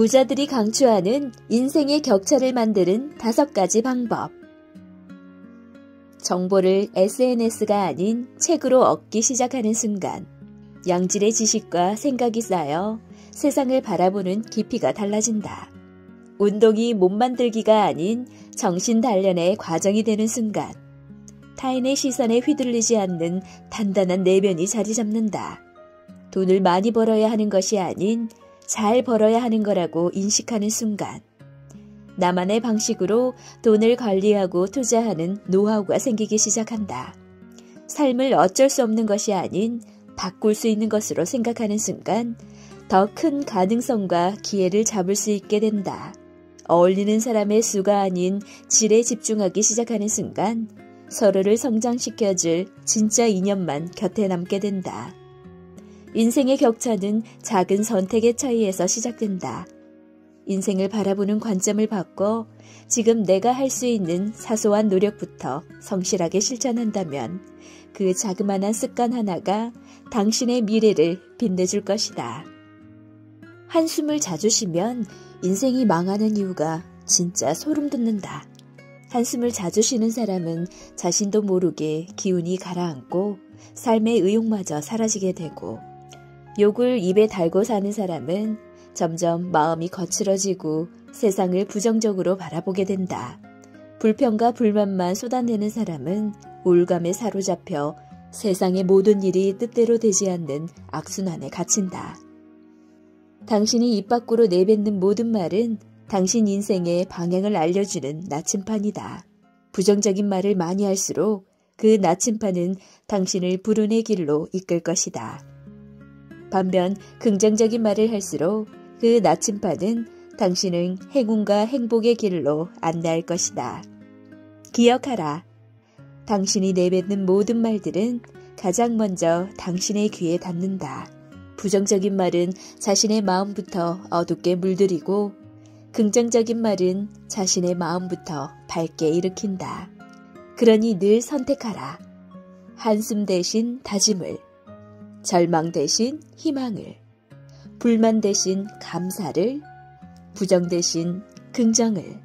부자들이 강추하는 인생의 격차를 만드는 5가지 방법. 정보를 SNS가 아닌 책으로 얻기 시작하는 순간 양질의 지식과 생각이 쌓여 세상을 바라보는 깊이가 달라진다. 운동이 몸 만들기가 아닌 정신 단련의 과정이 되는 순간 타인의 시선에 휘둘리지 않는 단단한 내면이 자리 잡는다. 돈을 많이 벌어야 하는 것이 아닌 잘 벌어야 하는 거라고 인식하는 순간 나만의 방식으로 돈을 관리하고 투자하는 노하우가 생기기 시작한다. 삶을 어쩔 수 없는 것이 아닌 바꿀 수 있는 것으로 생각하는 순간 더 큰 가능성과 기회를 잡을 수 있게 된다. 어울리는 사람의 수가 아닌 질에 집중하기 시작하는 순간 서로를 성장시켜줄 진짜 인연만 곁에 남게 된다. 인생의 격차는 작은 선택의 차이에서 시작된다. 인생을 바라보는 관점을 바꿔 지금 내가 할 수 있는 사소한 노력부터 성실하게 실천한다면 그 자그마한 습관 하나가 당신의 미래를 빛내줄 것이다. 한숨을 자주 쉬면 인생이 망하는 이유가 진짜 소름 돋는다. 한숨을 자주 쉬는 사람은 자신도 모르게 기운이 가라앉고 삶의 의욕마저 사라지게 되고 욕을 입에 달고 사는 사람은 점점 마음이 거칠어지고 세상을 부정적으로 바라보게 된다. 불평과 불만만 쏟아내는 사람은 우울감에 사로잡혀 세상의 모든 일이 뜻대로 되지 않는 악순환에 갇힌다. 당신이 입 밖으로 내뱉는 모든 말은 당신 인생의 방향을 알려주는 나침판이다. 부정적인 말을 많이 할수록 그 나침판은 당신을 불운의 길로 이끌 것이다. 반면 긍정적인 말을 할수록 그 나침판은 당신을 행운과 행복의 길로 안내할 것이다. 기억하라. 당신이 내뱉는 모든 말들은 가장 먼저 당신의 귀에 닿는다. 부정적인 말은 자신의 마음부터 어둡게 물들이고 긍정적인 말은 자신의 마음부터 밝게 일으킨다. 그러니 늘 선택하라. 한숨 대신 다짐을, 절망 대신 희망을, 불만 대신 감사를, 부정 대신 긍정을.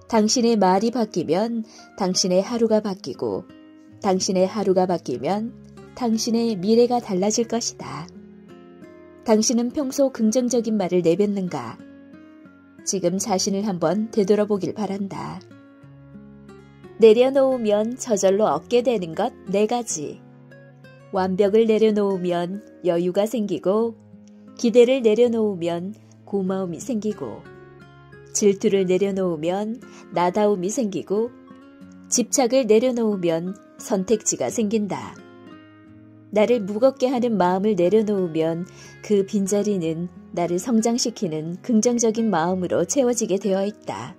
당신의 말이 바뀌면 당신의 하루가 바뀌고 당신의 하루가 바뀌면 당신의 미래가 달라질 것이다. 당신은 평소 긍정적인 말을 내뱉는가? 지금 자신을 한번 되돌아보길 바란다. 내려놓으면 저절로 얻게 되는 것 4가지. 완벽을 내려놓으면 여유가 생기고 기대를 내려놓으면 고마움이 생기고 질투를 내려놓으면 나다움이 생기고 집착을 내려놓으면 선택지가 생긴다. 나를 무겁게 하는 마음을 내려놓으면 그 빈자리는 나를 성장시키는 긍정적인 마음으로 채워지게 되어 있다.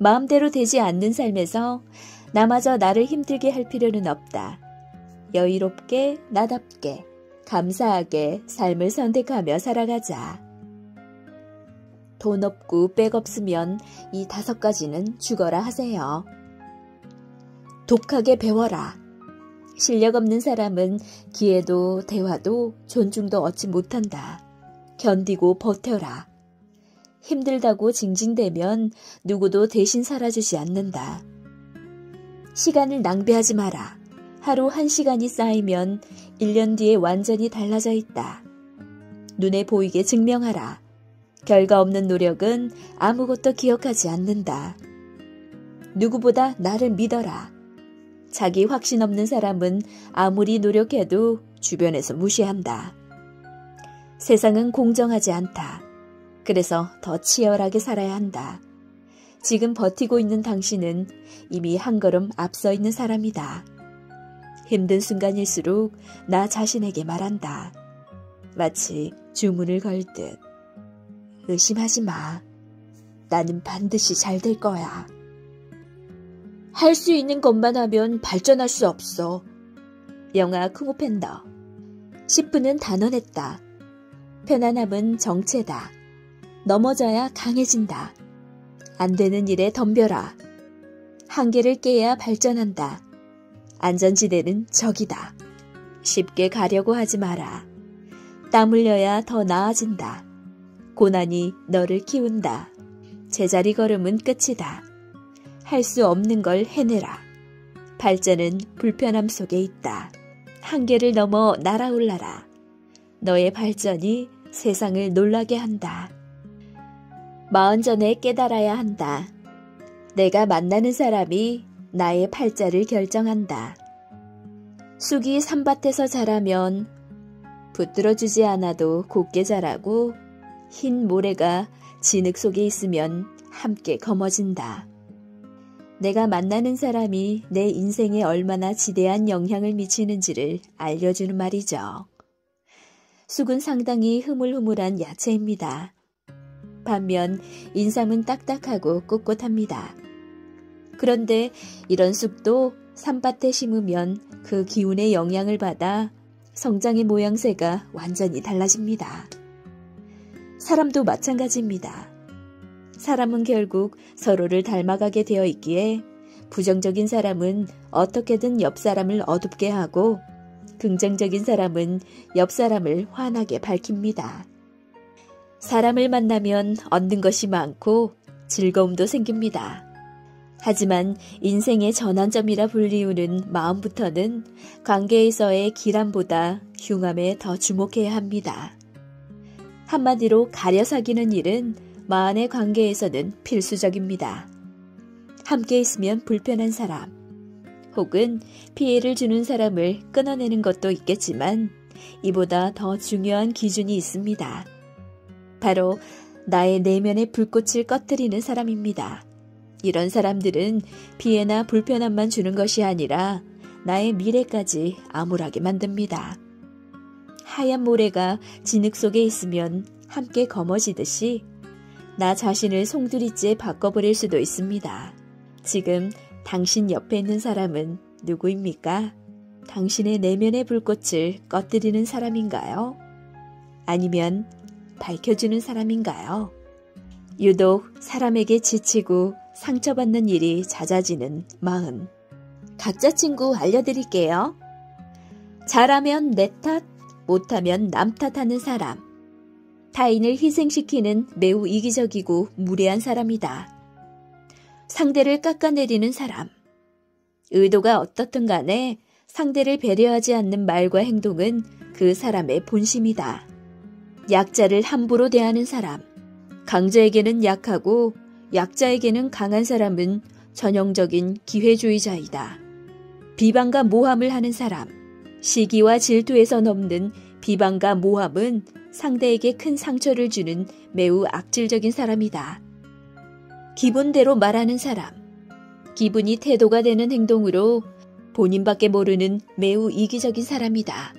마음대로 되지 않는 삶에서 나마저 나를 힘들게 할 필요는 없다. 여유롭게, 나답게, 감사하게 삶을 선택하며 살아가자. 돈 없고 백 없으면 이 5가지는 죽어라 하세요. 독하게 배워라. 실력 없는 사람은 기회도 대화도 존중도 얻지 못한다. 견디고 버텨라. 힘들다고 징징대면 누구도 대신 살아주지 않는다. 시간을 낭비하지 마라. 하루 1시간이 쌓이면 1년 뒤에 완전히 달라져 있다. 눈에 보이게 증명하라. 결과 없는 노력은 아무것도 기억하지 않는다. 누구보다 나를 믿어라. 자기 확신 없는 사람은 아무리 노력해도 주변에서 무시한다. 세상은 공정하지 않다. 그래서 더 치열하게 살아야 한다. 지금 버티고 있는 당신은 이미 한 걸음 앞서 있는 사람이다. 힘든 순간일수록 나 자신에게 말한다. 마치 주문을 걸듯. 의심하지 마. 나는 반드시 잘 될 거야. 할 수 있는 것만 하면 발전할 수 없어. 영화 쿵푸팬더. 10분은 단언했다. 편안함은 정체다. 넘어져야 강해진다. 안 되는 일에 덤벼라. 한계를 깨야 발전한다. 안전지대는 적이다. 쉽게 가려고 하지 마라. 땀 흘려야 더 나아진다. 고난이 너를 키운다. 제자리 걸음은 끝이다. 할 수 없는 걸 해내라. 발전은 불편함 속에 있다. 한계를 넘어 날아올라라. 너의 발전이 세상을 놀라게 한다. 마흔 전에 깨달아야 한다. 내가 만나는 사람이 나의 팔자를 결정한다. 쑥이 산밭에서 자라면 붙들어주지 않아도 곱게 자라고 흰 모래가 진흙 속에 있으면 함께 거머진다. 내가 만나는 사람이 내 인생에 얼마나 지대한 영향을 미치는지를 알려주는 말이죠. 쑥은 상당히 흐물흐물한 야채입니다. 반면 인삼은 딱딱하고 꼿꼿합니다. 그런데 이런 쑥도 산밭에 심으면 그 기운의 영향을 받아 성장의 모양새가 완전히 달라집니다. 사람도 마찬가지입니다. 사람은 결국 서로를 닮아가게 되어 있기에 부정적인 사람은 어떻게든 옆 사람을 어둡게 하고 긍정적인 사람은 옆 사람을 환하게 밝힙니다. 사람을 만나면 얻는 것이 많고 즐거움도 생깁니다. 하지만 인생의 전환점이라 불리우는 마음부터는 관계에서의 길함보다 흉함에 더 주목해야 합니다. 한마디로 가려 사귀는 일은 마음의 관계에서는 필수적입니다. 함께 있으면 불편한 사람, 혹은 피해를 주는 사람을 끊어내는 것도 있겠지만 이보다 더 중요한 기준이 있습니다. 바로 나의 내면의 불꽃을 꺼뜨리는 사람입니다. 이런 사람들은 피해나 불편함만 주는 것이 아니라 나의 미래까지 암울하게 만듭니다. 하얀 모래가 진흙 속에 있으면 함께 거머쥐듯이 나 자신을 송두리째 바꿔버릴 수도 있습니다. 지금 당신 옆에 있는 사람은 누구입니까? 당신의 내면의 불꽃을 꺼뜨리는 사람인가요? 아니면 밝혀주는 사람인가요? 유독 사람에게 지치고 상처받는 일이 잦아지는 마음. 가짜 친구 알려드릴게요. 잘하면 내 탓, 못하면 남 탓하는 사람. 타인을 희생시키는 매우 이기적이고 무례한 사람이다. 상대를 깎아내리는 사람. 의도가 어떻든 간에 상대를 배려하지 않는 말과 행동은 그 사람의 본심이다. 약자를 함부로 대하는 사람. 강자에게는 약하고 약자에게는 강한 사람은 전형적인 기회주의자이다. 비방과 모함을 하는 사람. 시기와 질투에서 넘는 비방과 모함은 상대에게 큰 상처를 주는 매우 악질적인 사람이다. 기분대로 말하는 사람. 기분이 태도가 되는 행동으로 본인밖에 모르는 매우 이기적인 사람이다.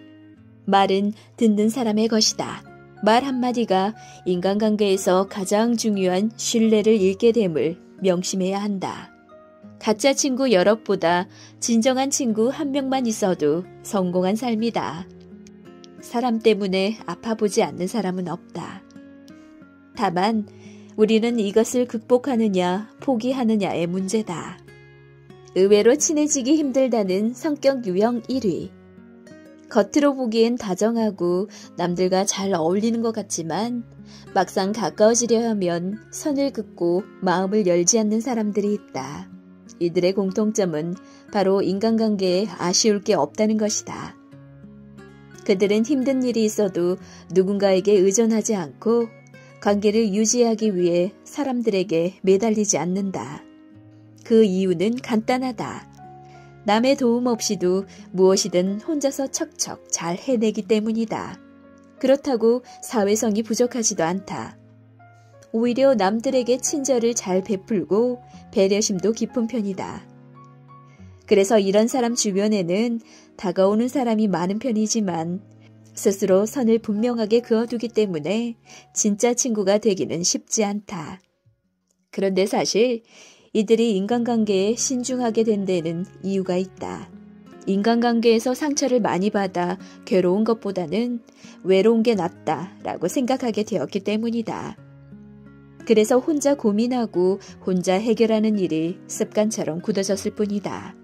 말은 듣는 사람의 것이다. 말 한마디가 인간관계에서 가장 중요한 신뢰를 잃게 됨을 명심해야 한다. 가짜 친구 여럿보다 진정한 친구 한 명만 있어도 성공한 삶이다. 사람 때문에 아파보지 않는 사람은 없다. 다만 우리는 이것을 극복하느냐 포기하느냐의 문제다. 의외로 친해지기 힘들다는 성격 유형 1위. 겉으로 보기엔 다정하고 남들과 잘 어울리는 것 같지만 막상 가까워지려 하면 선을 긋고 마음을 열지 않는 사람들이 있다. 이들의 공통점은 바로 인간관계에 아쉬울 게 없다는 것이다. 그들은 힘든 일이 있어도 누군가에게 의존하지 않고 관계를 유지하기 위해 사람들에게 매달리지 않는다. 그 이유는 간단하다. 남의 도움 없이도 무엇이든 혼자서 척척 잘 해내기 때문이다. 그렇다고 사회성이 부족하지도 않다. 오히려 남들에게 친절을 잘 베풀고 배려심도 깊은 편이다. 그래서 이런 사람 주변에는 다가오는 사람이 많은 편이지만 스스로 선을 분명하게 그어두기 때문에 진짜 친구가 되기는 쉽지 않다. 그런데 사실 이들이 인간관계에 신중하게 된 데는 이유가 있다. 인간관계에서 상처를 많이 받아 괴로운 것보다는 외로운 게 낫다라고 생각하게 되었기 때문이다. 그래서 혼자 고민하고 혼자 해결하는 일이 습관처럼 굳어졌을 뿐이다.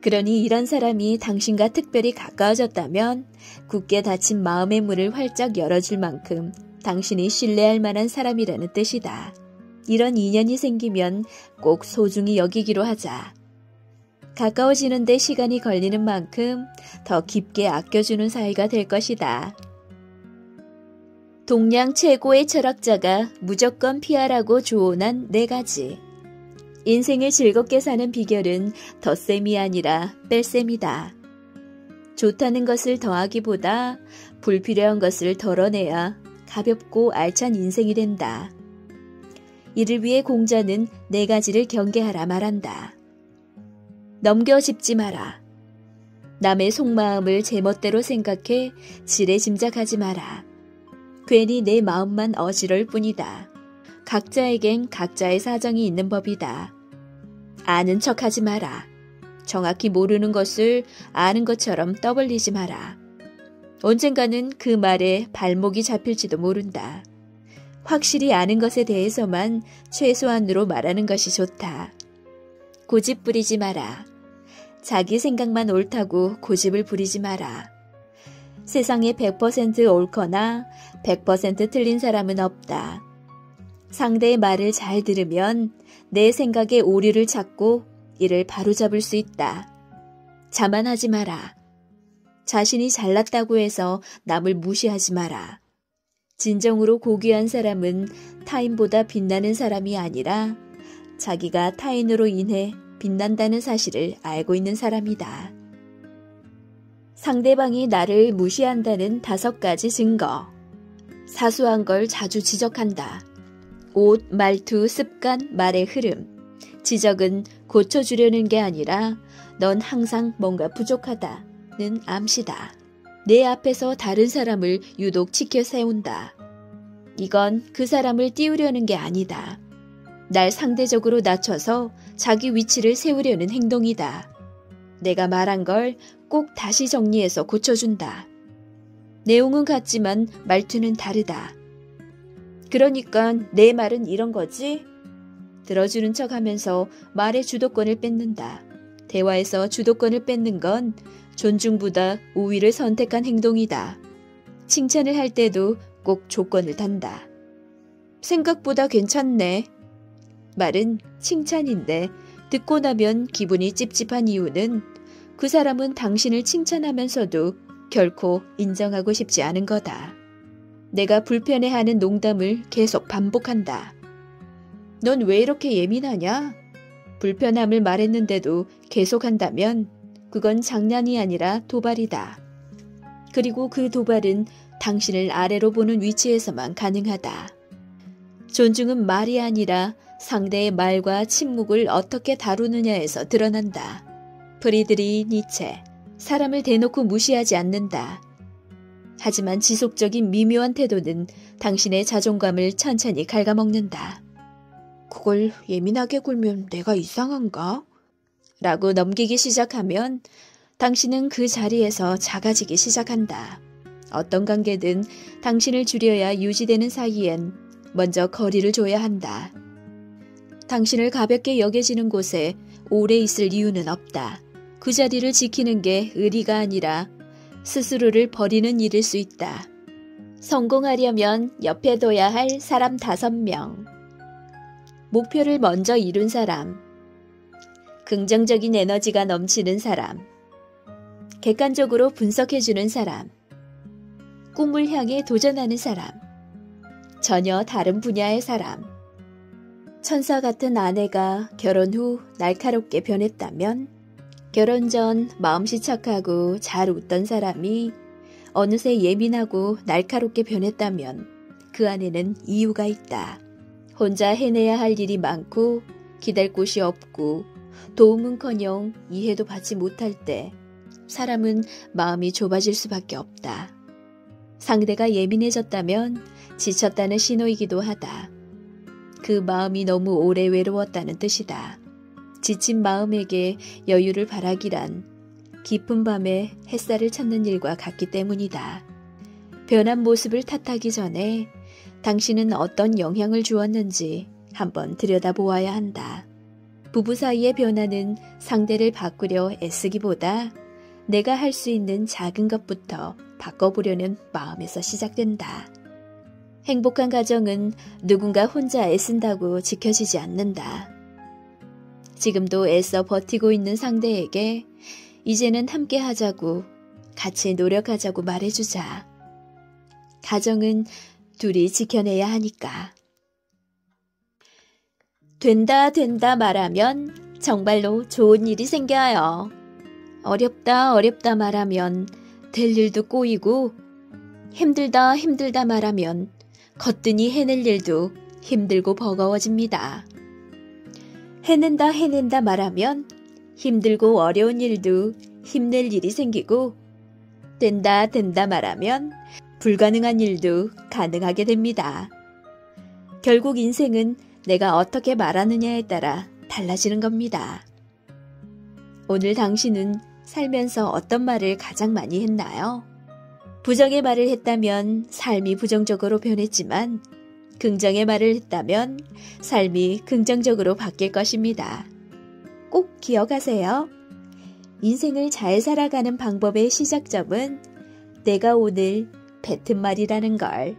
그러니 이런 사람이 당신과 특별히 가까워졌다면 굳게 닫힌 마음의 문을 활짝 열어줄 만큼 당신이 신뢰할 만한 사람이라는 뜻이다. 이런 인연이 생기면 꼭 소중히 여기기로 하자. 가까워지는데 시간이 걸리는 만큼 더 깊게 아껴주는 사이가 될 것이다. 동양 최고의 철학자가 무조건 피하라고 조언한 4가지. 인생을 즐겁게 사는 비결은 덧셈이 아니라 뺄셈이다. 좋다는 것을 더하기보다 불필요한 것을 덜어내야 가볍고 알찬 인생이 된다. 이를 위해 공자는 4가지를 경계하라 말한다. 넘겨짚지 마라. 남의 속마음을 제멋대로 생각해 지레 짐작하지 마라. 괜히 내 마음만 어지러울 뿐이다. 각자에겐 각자의 사정이 있는 법이다. 아는 척하지 마라. 정확히 모르는 것을 아는 것처럼 떠벌리지 마라. 언젠가는 그 말에 발목이 잡힐지도 모른다. 확실히 아는 것에 대해서만 최소한으로 말하는 것이 좋다. 고집 부리지 마라. 자기 생각만 옳다고 고집을 부리지 마라. 세상에 100% 옳거나 100% 틀린 사람은 없다. 상대의 말을 잘 들으면 내 생각의 오류를 찾고 이를 바로잡을 수 있다. 자만하지 마라. 자신이 잘났다고 해서 남을 무시하지 마라. 진정으로 고귀한 사람은 타인보다 빛나는 사람이 아니라 자기가 타인으로 인해 빛난다는 사실을 알고 있는 사람이다. 상대방이 나를 무시한다는 5가지 증거. 사소한 걸 자주 지적한다. 옷, 말투, 습관, 말의 흐름. 지적은 고쳐주려는 게 아니라 넌 항상 뭔가 부족하다는 암시다. 내 앞에서 다른 사람을 유독 치켜 세운다. 이건 그 사람을 띄우려는 게 아니다. 날 상대적으로 낮춰서 자기 위치를 세우려는 행동이다. 내가 말한 걸 꼭 다시 정리해서 고쳐준다. 내용은 같지만 말투는 다르다. 그러니까 내 말은 이런 거지? 들어주는 척하면서 말의 주도권을 뺏는다. 대화에서 주도권을 뺏는 건 존중보다 우위를 선택한 행동이다. 칭찬을 할 때도 꼭 조건을 단다. 생각보다 괜찮네. 말은 칭찬인데 듣고 나면 기분이 찝찝한 이유는 그 사람은 당신을 칭찬하면서도 결코 인정하고 싶지 않은 거다. 내가 불편해하는 농담을 계속 반복한다. 넌 왜 이렇게 예민하냐? 불편함을 말했는데도 계속한다면 그건 장난이 아니라 도발이다. 그리고 그 도발은 당신을 아래로 보는 위치에서만 가능하다. 존중은 말이 아니라 상대의 말과 침묵을 어떻게 다루느냐에서 드러난다. 프리드리히 니체, 사람을 대놓고 무시하지 않는다. 하지만 지속적인 미묘한 태도는 당신의 자존감을 천천히 갉아먹는다. 그걸 예민하게 굴면 내가 이상한가? 라고 넘기기 시작하면 당신은 그 자리에서 작아지기 시작한다. 어떤 관계든 당신을 줄여야 유지되는 사이엔 먼저 거리를 둬야 한다. 당신을 가볍게 여겨지는 곳에 오래 있을 이유는 없다. 그 자리를 지키는 게 의리가 아니라 스스로를 버리는 일일 수 있다. 성공하려면 옆에 둬야 할 사람 5명. 목표를 먼저 이룬 사람. 긍정적인 에너지가 넘치는 사람. 객관적으로 분석해주는 사람. 꿈을 향해 도전하는 사람. 전혀 다른 분야의 사람. 천사 같은 아내가 결혼 후 날카롭게 변했다면 결혼 전 마음씨 착하고 잘 웃던 사람이 어느새 예민하고 날카롭게 변했다면 그 안에는 이유가 있다. 혼자 해내야 할 일이 많고 기댈 곳이 없고 도움은커녕 이해도 받지 못할 때 사람은 마음이 좁아질 수밖에 없다. 상대가 예민해졌다면 지쳤다는 신호이기도 하다. 그 마음이 너무 오래 외로웠다는 뜻이다. 지친 마음에게 여유를 바라기란 깊은 밤에 햇살을 찾는 일과 같기 때문이다. 변한 모습을 탓하기 전에 당신은 어떤 영향을 주었는지 한번 들여다보아야 한다. 부부 사이의 변화는 상대를 바꾸려 애쓰기보다 내가 할 수 있는 작은 것부터 바꿔보려는 마음에서 시작된다. 행복한 가정은 누군가 혼자 애쓴다고 지켜지지 않는다. 지금도 애써 버티고 있는 상대에게 이제는 함께 하자고, 같이 노력하자고 말해주자. 가정은 둘이 지켜내야 하니까. 된다 된다 말하면 정말로 좋은 일이 생겨요. 어렵다 어렵다 말하면 될 일도 꼬이고, 힘들다 힘들다 말하면 거뜬히 해낼 일도 힘들고 버거워집니다. 해낸다 해낸다 말하면 힘들고 어려운 일도 힘낼 일이 생기고, 된다 된다 말하면 불가능한 일도 가능하게 됩니다. 결국 인생은 내가 어떻게 말하느냐에 따라 달라지는 겁니다. 오늘 당신은 살면서 어떤 말을 가장 많이 했나요? 부정의 말을 했다면 삶이 부정적으로 변했지만, 긍정의 말을 했다면 삶이 긍정적으로 바뀔 것입니다. 꼭 기억하세요. 인생을 잘 살아가는 방법의 시작점은 내가 오늘 뱉은 말이라는 걸.